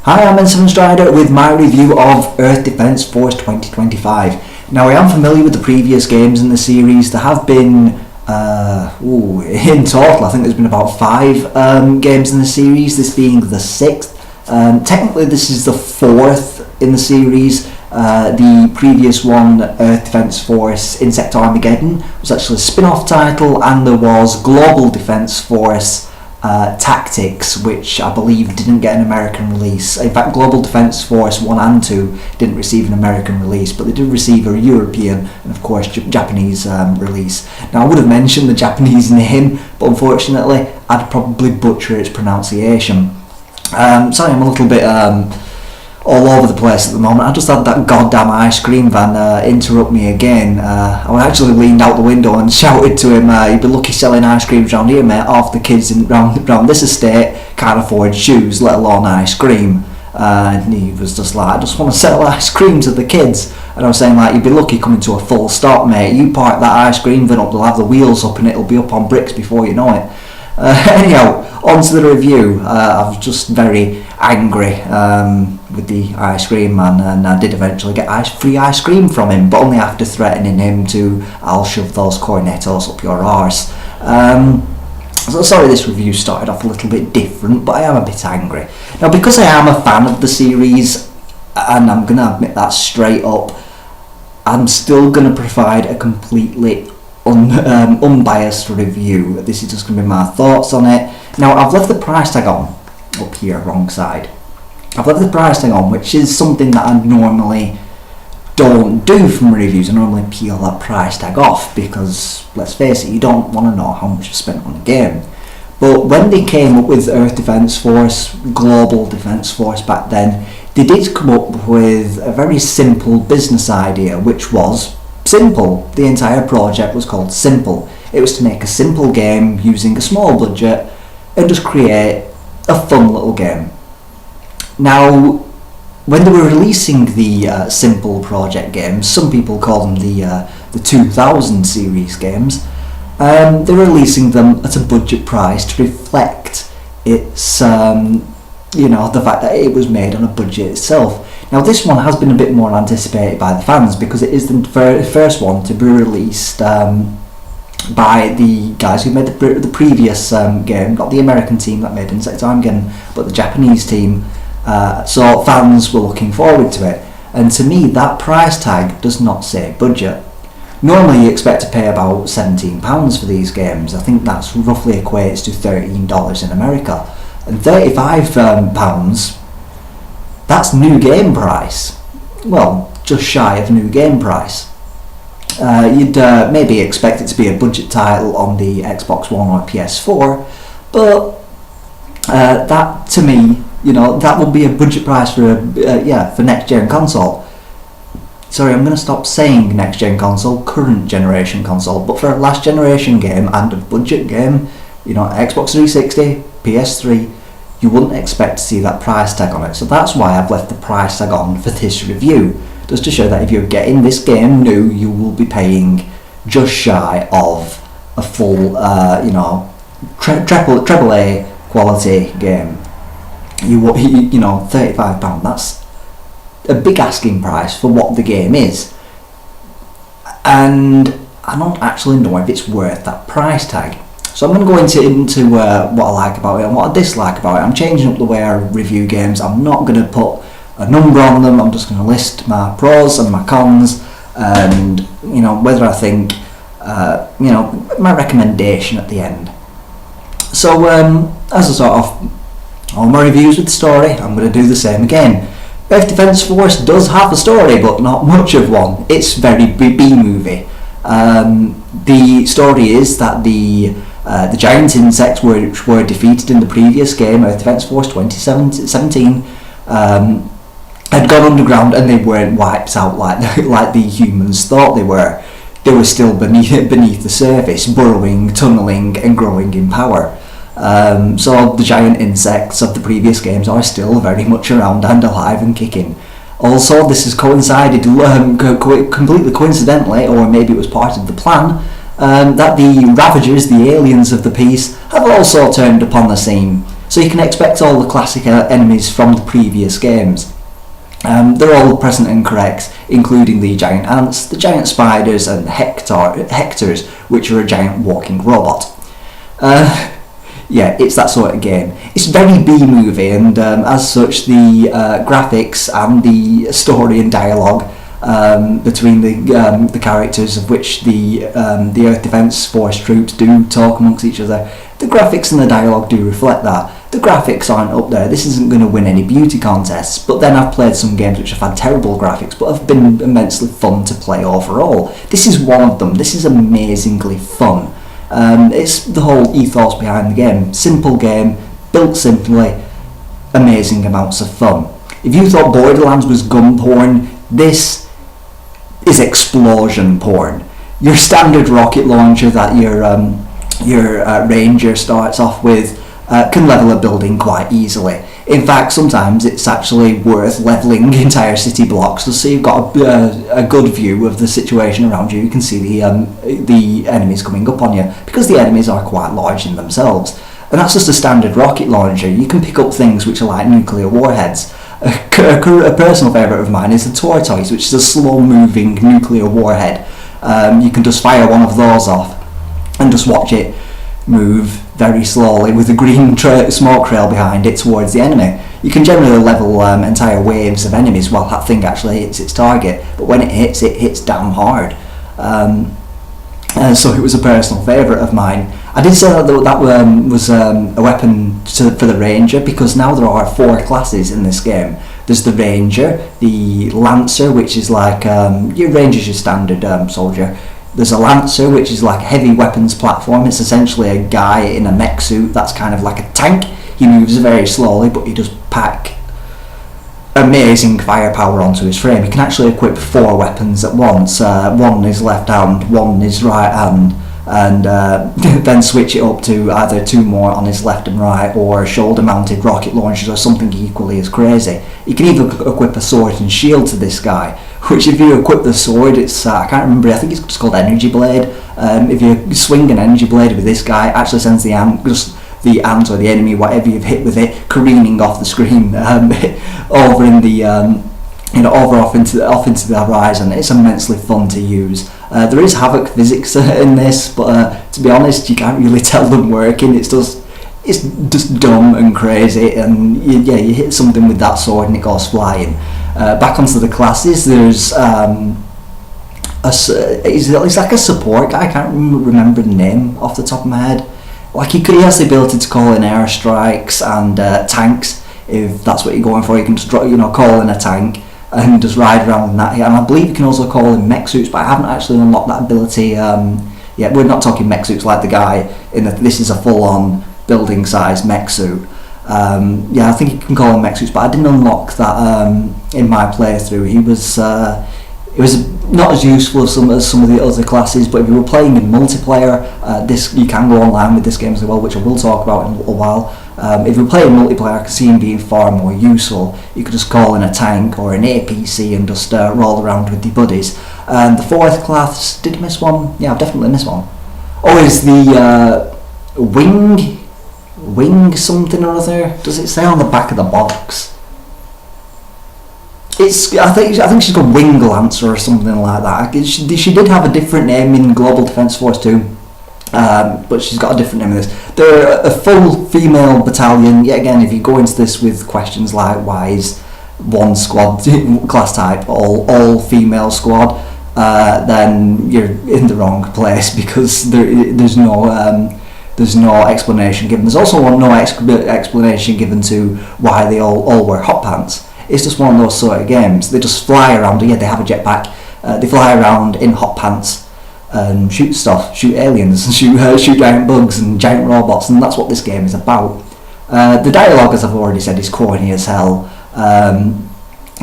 Hi, I'm Ensign Strider with my review of Earth Defense Force 2025. Now, I am familiar with the previous games in the series. There have been, in total, I think there's been about 5 games in the series, this being the 6th. Technically, this is the 4th in the series. The previous one, Earth Defense Force Insect Armageddon, was actually a spin-off title, and there was Global Defense Force Tactics, which I believe didn't get an American release. In fact, Global Defense Force 1 and 2 didn't receive an American release, but they did receive a European and of course Japanese release. Now, I would have mentioned the Japanese name, but unfortunately I'd probably butcher its pronunciation. Sorry, I'm a little bit all over the place at the moment. I just had that goddamn ice cream van interrupt me again. I actually leaned out the window and shouted to him, "You'd be lucky selling ice creams round here, mate. Half the kids round this estate can't afford shoes, let alone ice cream." And he was just like, "I just want to sell ice cream to the kids." And I was saying, like, "You'd be lucky coming to a full stop, mate. You park that ice cream van up, they'll have the wheels up and it'll be up on bricks before you know it." Anyhow, on to the review. I was just very angry with the ice cream man, and I did eventually get free ice cream from him, but only after threatening him to, "I'll shove those cornetos up your arse." So sorry this review started off a little bit different, but I am a bit angry. Now, because I am a fan of the series, and I'm going to admit that straight up, I'm still going to provide a completely unbiased review. This is just going to be my thoughts on it. Now, I've left the price tag on, up here, wrong side. I've left the price tag on, which is something that I normally don't do from reviews. I normally peel that price tag off because, let's face it, you don't want to know how much you spent on a game. But when they came up with Earth Defense Force, Global Defense Force back then, they did come up with a very simple business idea, which was simple. The entire project was called Simple. It was to make a simple game using a small budget and just create a fun little game. Now, when they were releasing the Simple project games, some people call them the 2000 series games, they were releasing them at a budget price to reflect its, the fact that it was made on a budget itself. Now, this one has been a bit more anticipated by the fans because it is the first one to be released by the guys who made the previous game, not the American team that made Insect Armageddon, but the Japanese team. So fans were looking forward to it. And to me, that price tag does not say budget. Normally you expect to pay about £17 for these games. I think that's roughly equates to $13 in America. And £35, that's new game price. Well, just shy of new game price. You'd maybe expect it to be a budget title on the Xbox One or PS4, but that to me, that would be a budget price for for next gen console. Sorry, I'm going to stop saying next gen console, current generation console, but for a last generation game and a budget game, Xbox 360, PS3, you wouldn't expect to see that price tag on it. So that's why I've left the price tag on for this review, just to show that if you're getting this game new, you will be paying just shy of a full, triple A quality game. £35. That's a big asking price for what the game is, and I don't actually know if it's worth that price tag. So I'm going to go into what I like about it and what I dislike about it. I'm changing up the way I review games. I'm not going to put a number on them. I'm just going to list my pros and my cons, and whether I think my recommendation at the end. So as I start off all my reviews with the story, I'm going to do the same again. Earth Defense Force does have a story, but not much of one. It's very B-movie. The story is that the giant insects which were defeated in the previous game, Earth Defense Force 2017, had gone underground, and they weren't wiped out like the humans thought they were. They were still beneath the surface, burrowing, tunnelling, and growing in power. So the giant insects of the previous games are still very much around and alive and kicking. Also, this has coincided completely coincidentally, or maybe it was part of the plan, that the Ravagers, the aliens of the piece, have also turned upon the scene. So you can expect all the classic enemies from the previous games. They're all present and correct, including the giant ants, the giant spiders, and Hectors, which are a giant walking robot. Yeah, it's that sort of game. It's very B-movie, and as such, the graphics and the story and dialogue between the characters, of which the Earth Defence Force troops do talk amongst each other, the graphics and the dialogue do reflect that. The graphics aren't up there. This isn't going to win any beauty contests, but then I've played some games which have had terrible graphics but have been immensely fun to play overall. This is one of them. This is amazingly fun. It's the whole ethos behind the game. Simple game, built simply, amazing amounts of fun. If you thought Borderlands was gun porn, this is explosion porn. Your standard rocket launcher that your Ranger starts off with can level a building quite easily. In fact, sometimes it's actually worth levelling entire city blocks just so you've got a good view of the situation around you. You can see the enemies coming up on you, because the enemies are quite large in themselves. And that's just a standard rocket launcher. You can pick up things which are like nuclear warheads. A personal favourite of mine is the Tortoise, which is a slow-moving nuclear warhead. You can just fire one of those off and just watch it move very slowly with a green smoke trail behind it towards the enemy. You can generally level entire waves of enemies while that thing actually hits its target, but when it hits damn hard. So it was a personal favourite of mine. I did say that was a weapon for the Ranger, because now there are 4 classes in this game. There's the Ranger, the Lancer, which is like your Ranger's your standard soldier. There's a Lancer, which is like a heavy weapons platform. It's essentially a guy in a mech suit that's kind of like a tank. He moves very slowly, but he does pack amazing firepower onto his frame. He can actually equip 4 weapons at once. One is left hand, one is right hand, and then switch it up to either 2 more on his left and right, or shoulder-mounted rocket launchers, or something equally as crazy. You can even equip a sword and shield to this guy, which if you equip the sword, it's I can't remember, I think it's just called Energy Blade. If you swing an Energy Blade with this guy, it actually sends the ant or the enemy, whatever you've hit with it, careening off the screen over in the off into the horizon. It's immensely fun to use. There is havoc physics in this, but to be honest, you can't really tell them working. It's just dumb and crazy, and you hit something with that sword and it goes flying. Back onto the classes, there's he's like a support guy. I can't remember the name off the top of my head. Like he has the ability to call in airstrikes and tanks. If that's what you're going for, you can just call in a tank and just ride around in that. And I believe you can also call in mech suits, but I haven't actually unlocked that ability yet. We're not talking mech suits like the guy in this is a full-on building size mech suit. I think you can call in mech suits, but I didn't unlock that in my playthrough. It was not as useful as some of the other classes, but if you were playing in multiplayer, you can go online with this game as well, which I will talk about in a little while. If you're playing multiplayer, I can see him being far more useful. You could just call in a tank or an APC and just roll around with your buddies. And the 4th class, did I miss one? Yeah, I've definitely missed one. Oh, is the wing something or other? Does it say on the back of the box? I think she's called Wing Lancer or something like that. She did have a different name in Global Defence Force 2, but she's got a different name in this. They're a full female battalion. Yet again, if you go into this with questions like why is one squad class type all female squad, then you're in the wrong place, because there's no explanation given. There's also no explanation given to why they all wear hot pants. It's just one of those sort of games. They just fly around. Yeah, they have a jetpack. They fly around in hot pants and shoot stuff, shoot aliens, and shoot giant bugs and giant robots, and that's what this game is about. The dialogue, as I've already said, is corny as hell.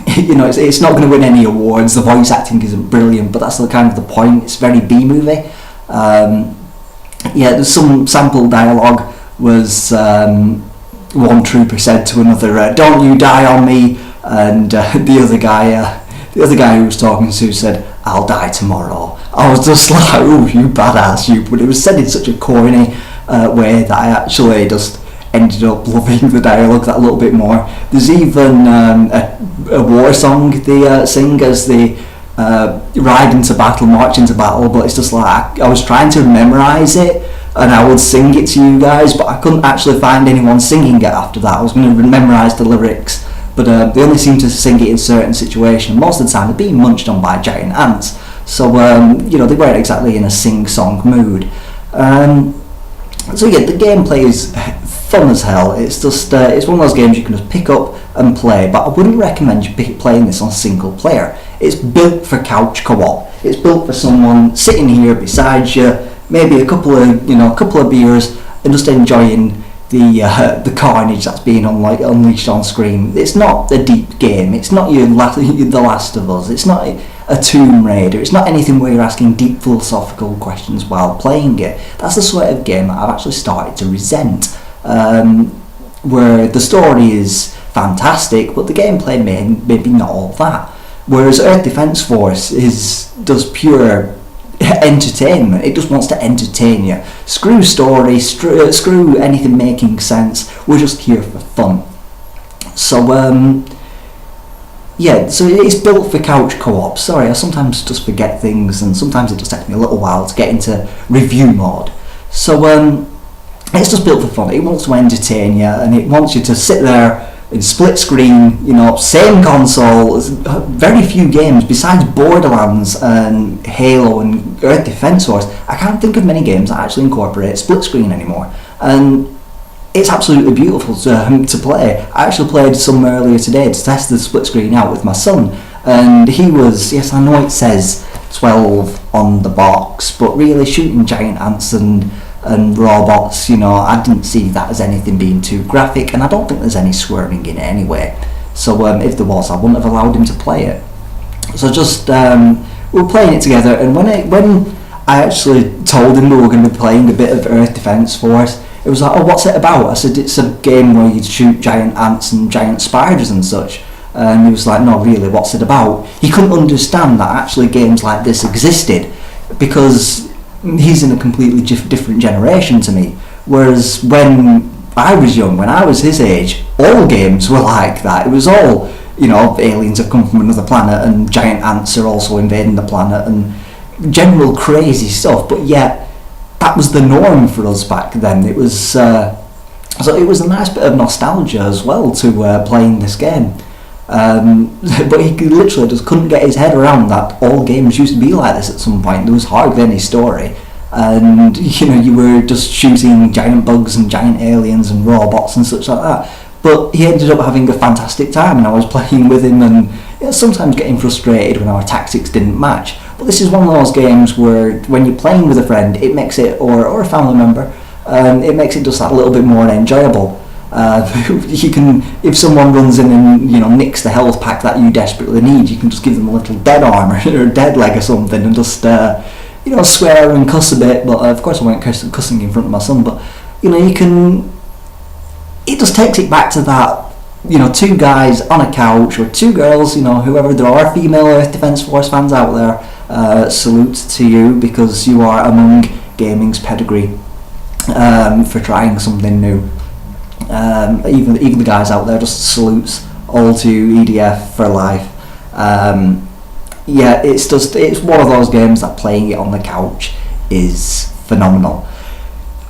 It's not going to win any awards. The voice acting isn't brilliant, but that's the kind of the point. It's very B-movie. There's some sample dialogue was one trooper said to another, "Don't you die on me," and the other guy who was talking to said, "I'll die tomorrow." I was just like, "Oh, you badass, you!" But it was said in such a corny way that I actually just ended up loving the dialogue that little bit more. There's even a war song they sing as they ride into battle, march into battle, but it's just like I was trying to memorise it and I would sing it to you guys, but I couldn't actually find anyone singing it after that. I was going to memorise the lyrics, but they only seem to sing it in certain situations. Most of the time they're being munched on by giant ants, so they weren't exactly in a sing-song mood. So yeah, the gameplay is fun as hell. It's just it's one of those games you can just pick up and play, but I wouldn't recommend you playing this on single player. It's built for couch co-op. It's built for someone sitting here beside you, maybe a couple of beers, and just enjoying the carnage that's being unleashed on screen. It's not a deep game. It's not The Last of Us. It's not a Tomb Raider. It's not anything where you're asking deep philosophical questions while playing it. That's the sort of game that I've actually started to resent, where the story is fantastic, but the gameplay maybe not all that. Whereas Earth Defense Force does pure entertainment. It just wants to entertain you. Screw story, screw anything making sense. We're just here for fun. So so it's built for couch co-op. Sorry, I sometimes just forget things, and sometimes it just takes me a little while to get into review mode. So it's just built for fun. It wants to entertain you, and it wants you to sit there in split screen, same console. Very few games besides Borderlands and Halo and Earth Defense Force. I can't think of many games that actually incorporate split screen anymore, and it's absolutely beautiful to play. I actually played some earlier today to test the split screen out with my son, and he was, yes, I know it says 12 on the box, but really shooting giant ants and robots, I didn't see that as anything being too graphic, and I don't think there's any swearing in it anyway. So if there was, I wouldn't have allowed him to play it. So just we were playing it together, and when I actually told him we were going to be playing a bit of Earth Defense Force, it was like, oh, what's it about? I said, it's a game where you shoot giant ants and giant spiders and such. And he was like, no, really, what's it about? He couldn't understand that actually games like this existed, because he's in a completely different generation to me. Whereas when I was young, when I was his age, all games were like that. It was all, aliens have come from another planet and giant ants are also invading the planet and general crazy stuff, but yet that was the norm for us back then. It was so it was a nice bit of nostalgia as well to playing this game. But he literally just couldn't get his head around that all games used to be like this at some point. There was hardly any story, and you were just shooting giant bugs and giant aliens and robots and such like that. But he ended up having a fantastic time, and I was playing with him and sometimes getting frustrated when our tactics didn't match. But this is one of those games where when you're playing with a friend, it makes it, or a family member, it makes it just that little bit more enjoyable. You can, if someone runs in and nicks the health pack that you desperately need, you can just give them a little dead arm or a dead leg or something, and just swear and cuss a bit. But of course I won't cussing in front of my son. But you can. It just takes it back to that. Two guys on a couch, or two girls. Whoever there are female Earth Defense Force fans out there. Salute to you, because you are among gaming's pedigree for trying something new. Even the guys out there, just salutes all to EDF for life. It's one of those games that playing it on the couch is phenomenal.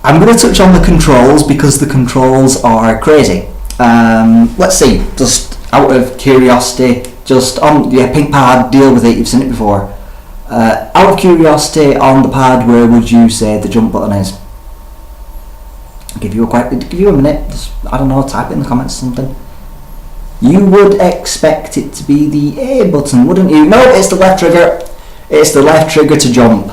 I'm going to touch on the controls because the controls are crazy. Let's see, just out of curiosity, just on pink pad, deal with it, you've seen it before. Out of curiosity, on the pad, where would you say the jump button is? Give you a minute, just, I don't know, type it in the comments or something. You would expect it to be the A button, wouldn't you? No, it's the left trigger. It's the left trigger to jump.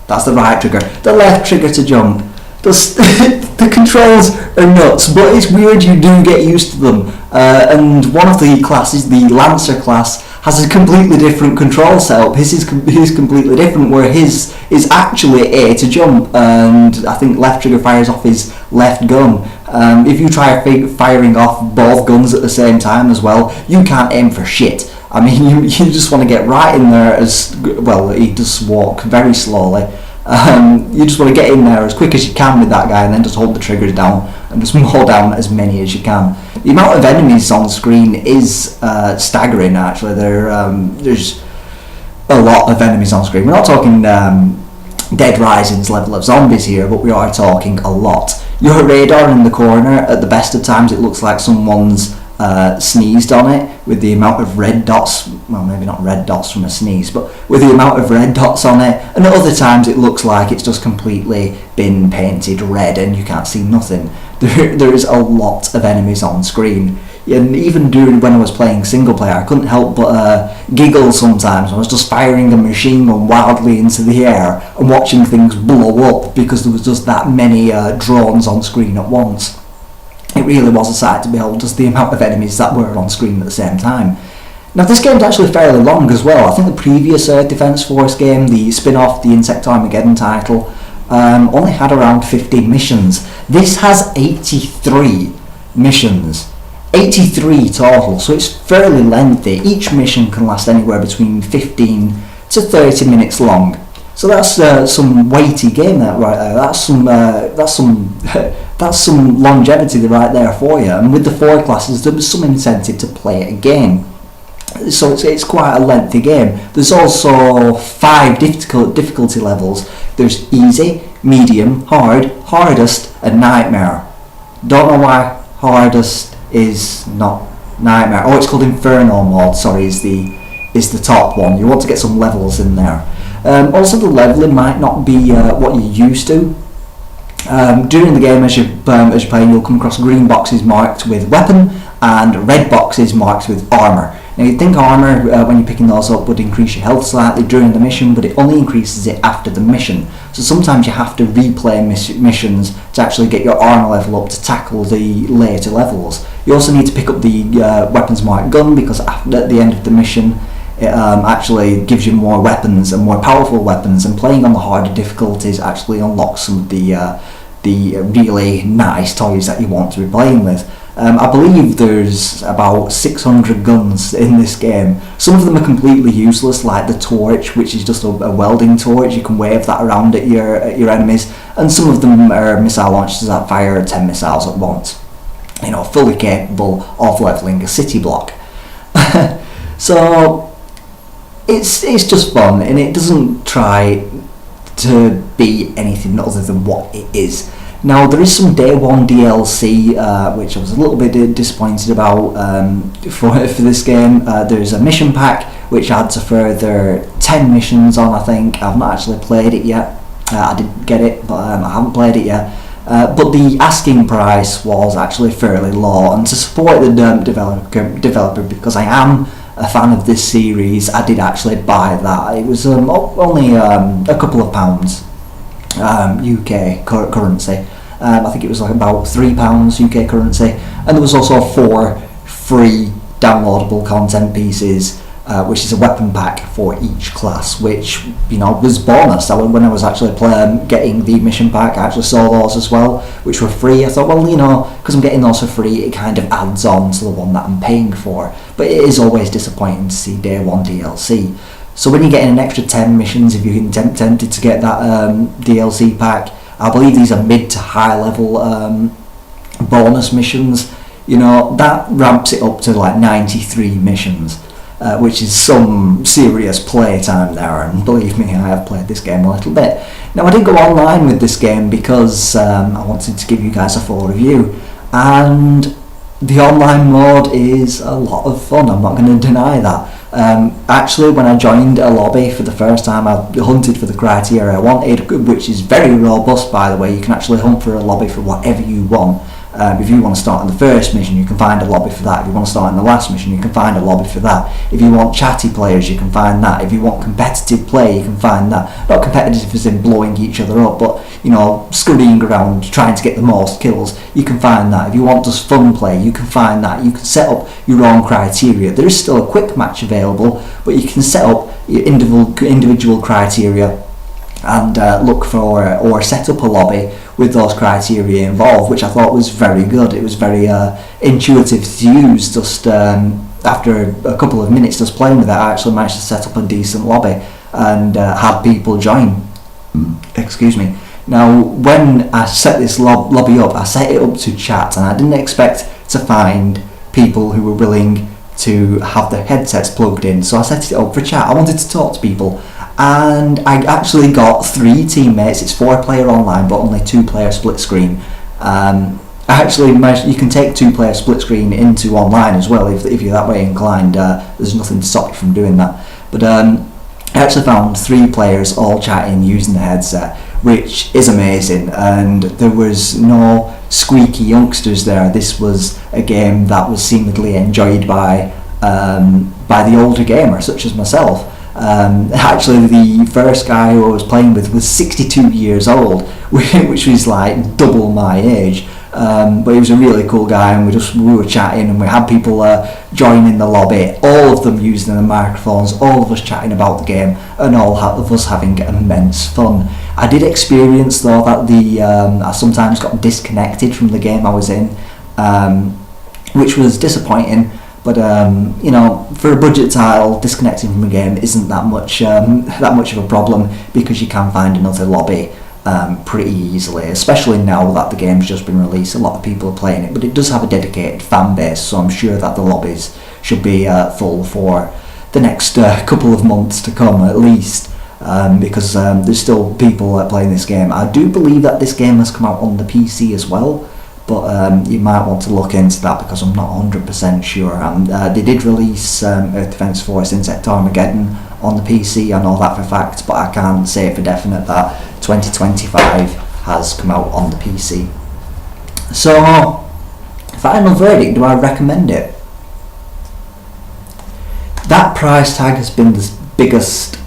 That's the right trigger. The left trigger to jump. The controls are nuts, but it's weird, you do get used to them. And one of the classes, the Lancer class, has a completely different control setup. His is completely different, where his is actually A to jump, and I think left trigger fires off his left gun. If you try firing off both guns at the same time as well, you can't aim for shit. I mean, you just want to get right in there as well. He does walk very slowly, You just want to get in there as quick as you can with that guy and then just hold the triggers down and just mow down as many as you can. The amount of enemies on screen is staggering actually. There's a lot of enemies on screen. We're not talking Dead Rising's level of zombies here, but we are talking a lot. Your radar in the corner, at the best of times it looks like someone's sneezed on it with the amount of red dots, well maybe not red dots from a sneeze, but with the amount of red dots on it, and at other times it looks like it's just completely been painted red and you can't see nothing. There is a lot of enemies on screen, and even when I was playing single player I couldn't help but giggle sometimes. I was just firing a machine gun wildly into the air and watching things blow up because there was just that many drones on screen at once. It really was a sight to behold, just the amount of enemies that were on screen at the same time. Now this game's actually fairly long as well. I think the previous Earth Defense Force game, the spin-off, the Insect Armageddon title, only had around 50 missions. This has 83 missions. 83 total, so it's fairly lengthy. Each mission can last anywhere between 15 to 30 minutes long. So that's some weighty game right there. That's some longevity right there for you. And with the 4 classes, there was some incentive to play it again. So it's quite a lengthy game. There's also 5 difficulty levels. There's easy, medium, hard, hardest, and nightmare. Don't know why hardest is not nightmare. Oh, it's called Inferno mode. Sorry, is the top one. You want to get some levels in there. Also, the leveling might not be what you're used to. During the game, as you're playing, you'll come across green boxes marked with weapon and red boxes marked with armour. Now you'd think armour, when you're picking those up, would increase your health slightly during the mission, but it only increases it after the mission. So sometimes you have to replay missions to actually get your armour level up to tackle the later levels. You also need to pick up the weapons marked gun, because at the end of the mission it actually gives you more weapons and more powerful weapons, and playing on the harder difficulties actually unlocks some of the really nice toys that you want to be playing with. I believe there's about 600 guns in this game. Some of them are completely useless, like the torch, which is just a welding torch. You can wave that around at your enemies, and some of them are missile launchers that fire 10 missiles at once. You know, fully capable of leveling a city block. So it's just fun, and it doesn't try to be anything other than what it is. Now there is some day one DLC which I was a little bit disappointed about for this game. There's a mission pack which adds a further 10 missions on, I think. I've not actually played it yet. I did get it, but I haven't played it yet. But the asking price was actually fairly low, and to support the developer, because I am a fan of this series, I did actually buy that. It was only a couple of pounds. UK currency. I think it was like about £3 UK currency, and there was also 4 free downloadable content pieces, which is a weapon pack for each class, which, you know, was bonus. When I was actually getting the mission pack, I actually saw those as well, which were free. I thought, well, you know, because I'm getting those for free, it kind of adds on to the one that I'm paying for. But it is always disappointing to see day one DLC. So when you're getting an extra 10 missions, if you're tempted to get that DLC pack, I believe these are mid to high level bonus missions, you know, that ramps it up to like 93 missions, which is some serious play time there, and believe me, I have played this game a little bit. Now I didn't go online with this game because I wanted to give you guys a full review, and the online mode is a lot of fun, I'm not going to deny that. Actually, when I joined a lobby for the first time, I hunted for the criteria I wanted, which is very robust, by the way. You can actually hunt for a lobby for whatever you want. If you want to start in the first mission, you can find a lobby for that. If you want to start in the last mission, you can find a lobby for that. If you want chatty players, you can find that. If you want competitive play, you can find that. Not competitive as in blowing each other up, but, you know, scurrying around trying to get the most kills, you can find that. If you want just fun play, you can find that. You can set up your own criteria. There is still a quick match available, but you can set up your individual criteria and look for or set up a lobby with those criteria involved, which I thought was very good. It was very intuitive to use. Just after a couple of minutes just playing with it, I actually managed to set up a decent lobby and have people join. Excuse me. Now, when I set this lobby up, I set it up to chat, and I didn't expect to find people who were willing to have their headsets plugged in, so I set it up for chat. I wanted to talk to people, and I actually got 3 teammates. It's 4-player online, but only 2-player split screen. Actually, you can take 2-player split screen into online as well if you're that way inclined. There's nothing to stop you from doing that. But I actually found 3 players all chatting using the headset, which is amazing, and there was no squeaky youngsters there. This was a game that was seemingly enjoyed by the older gamers such as myself. Actually, the first guy who I was playing with was 62 years old, which was like double my age. But he was a really cool guy, and we were chatting, and we had people joining the lobby, all of them using the microphones, all of us chatting about the game, and all of us having immense fun. I did experience though that I sometimes got disconnected from the game I was in, which was disappointing. But for a budget title, disconnecting from a game isn't that much of a problem, because you can find another lobby pretty easily, especially now that the game's just been released. A lot of people are playing it, but it does have a dedicated fan base, so I'm sure that the lobbies should be full for the next couple of months to come at least, because there's still people playing this game. I do believe that this game has come out on the PC as well, but you might want to look into that, because I'm not 100% sure. They did release Earth Defense Force Insect Armageddon on the PC, I know that for a fact, but I can't say for definite that 2025 has come out on the PC. So, final verdict, do I recommend it? That price tag has been the biggest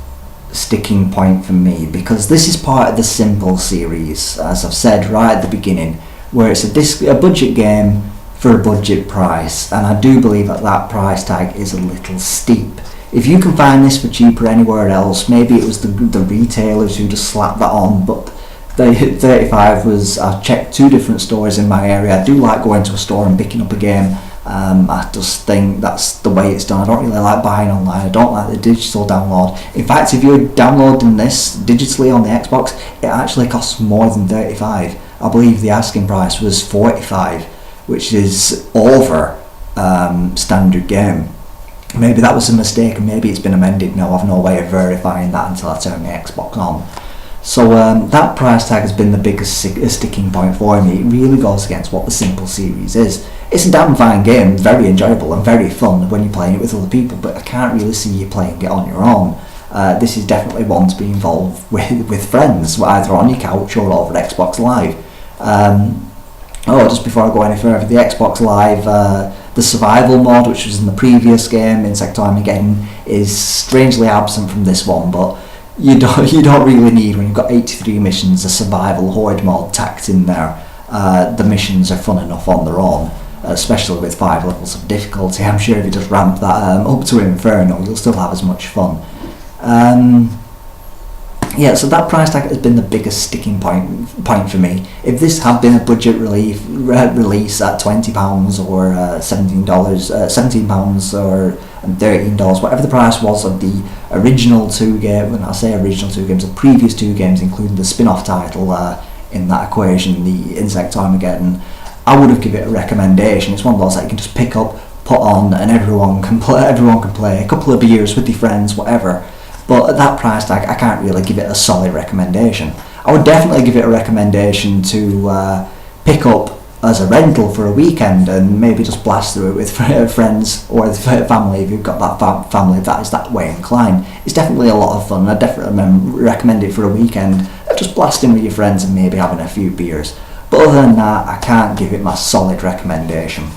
sticking point for me, because this is part of the Simple series, as I've said right at the beginning, where it's a budget game for a budget price, and I do believe that price tag is a little steep. If you can find this for cheaper anywhere else, maybe it was the retailers who just slapped that on, but the 35 was, I checked 2 different stores in my area. I do like going to a store and picking up a game. I just think that's the way it's done. I don't really like buying online. I don't like the digital download. In fact, if you're downloading this digitally on the Xbox, it actually costs more than 35. I believe the asking price was 45, which is over standard game. Maybe that was a mistake, and maybe it's been amended now. I've no way of verifying that until I turn the Xbox on. So that price tag has been the biggest sticking point for me. It really goes against what the Simple series is. It's a damn fine game, very enjoyable and very fun when you're playing it with other people, but I can't really see you playing it on your own. This is definitely one to be involved with friends, either on your couch or over Xbox Live. Just before I go any further, the Xbox Live, the survival mode, which was in the previous game, Insect Armageddon, is strangely absent from this one, but you don't really need, when you've got 83 missions, a survival horde mode tacked in there. The missions are fun enough on their own, especially with 5 levels of difficulty. I'm sure if you just ramp that up to Inferno, you'll still have as much fun. So that price tag has been the biggest sticking point for me. If this had been a budget release at £20 or $17, £17 or $13, whatever the price was of the original 2 games, when I say original 2 games, the previous 2 games, including the spin-off title in that equation, the Insect Armageddon, I would have given it a recommendation. It's one of those that you can just pick up, put on, and everyone can play a couple of beers with your friends, whatever. But at that price tag, I can't really give it a solid recommendation. I would definitely give it a recommendation to pick up as a rental for a weekend and maybe just blast through it with friends or with family if you've got that family that is that way inclined. It's definitely a lot of fun. I definitely recommend it for a weekend of just blasting with your friends and maybe having a few beers. But other than that, I can't give it my solid recommendation.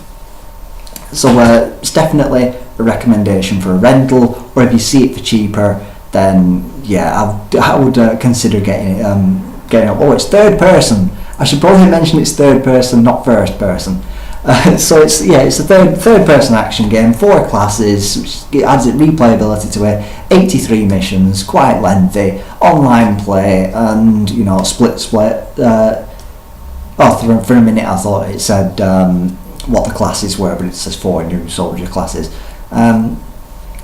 So it's definitely a recommendation for a rental, or if you see it for cheaper, then yeah, I would consider getting it. Oh, it's third person. I should probably mention it's third person, not first person. So it's a third person action game, 4 classes, which adds replayability to it. 83 missions, quite lengthy, online play, and split. For a minute I thought it said what the classes were, but it says 4 new soldier classes.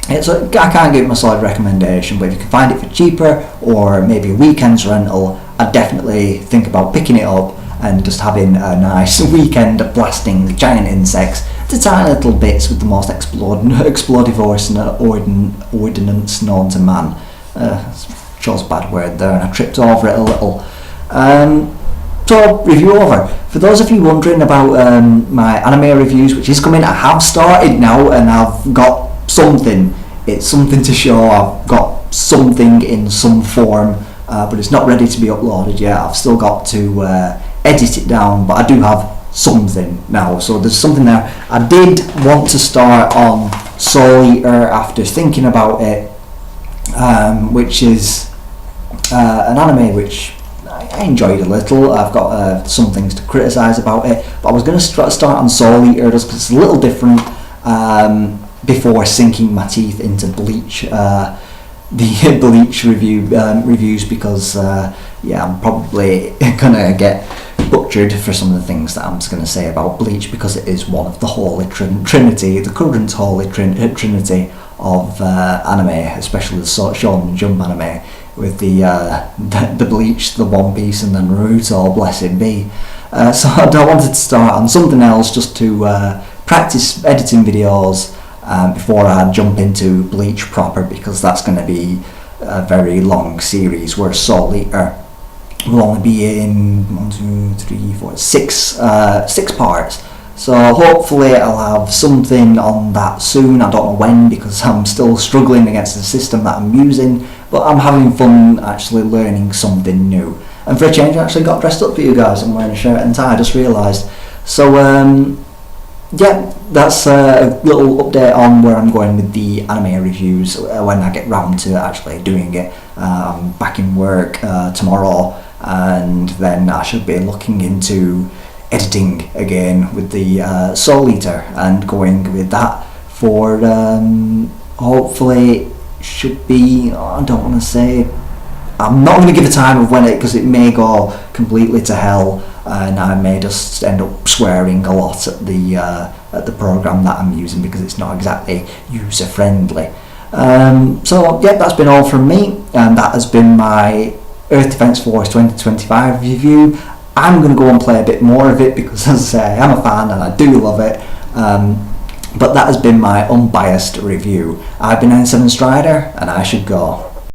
I can't give it my solid recommendation, but if you can find it for cheaper or maybe a weekend's rental, I'd definitely think about picking it up and just having a nice weekend of blasting giant insects to tiny little bits with the most explosive ordnance known to man. Chose a bad word there and I tripped over it a little. So, review over. For those of you wondering about my anime reviews, which is coming, I have started now and I've got something. It's something to show. I've got something in some form, but it's not ready to be uploaded yet. I've still got to edit it down, but I do have something now. So there's something there. I did want to start on Soul Eater after thinking about it, which is an anime which I enjoyed a little. I've got some things to criticise about it, but I was going to start on Soul Eater just because it's a little different before sinking my teeth into Bleach, the Bleach reviews, because I'm probably going to get butchered for some of the things that I'm just going to say about Bleach, because it is one of the holy trinity, the current holy trinity of anime, especially the Shonen Jump anime, with the Bleach, the One Piece and the Naruto, blessed be. So I wanted to start on something else just to practice editing videos before I jump into Bleach proper, because that's going to be a very long series, where Soul Eater will only be in 6 parts. So hopefully I'll have something on that soon. I don't know when, because I'm still struggling against the system that I'm using, but I'm having fun actually learning something new. And for a change, I actually got dressed up for you guys. I'm wearing a shirt and tie, I just realised. So that's a little update on where I'm going with the anime reviews when I get round to actually doing it. I'm back in work tomorrow, and then I should be looking into editing again with the Soul Eater and going with that for hopefully should be, I don't want to say, I'm not going to give a time of when it, because it may go completely to hell and I may just end up swearing a lot at the program that I'm using, because it's not exactly user friendly. So that's been all from me, and that has been my Earth Defense Force 2025 review. I'm going to go and play a bit more of it, because as I say, I'm a fan and I do love it. But that has been my unbiased review. I've been N7 Strider, and I should go.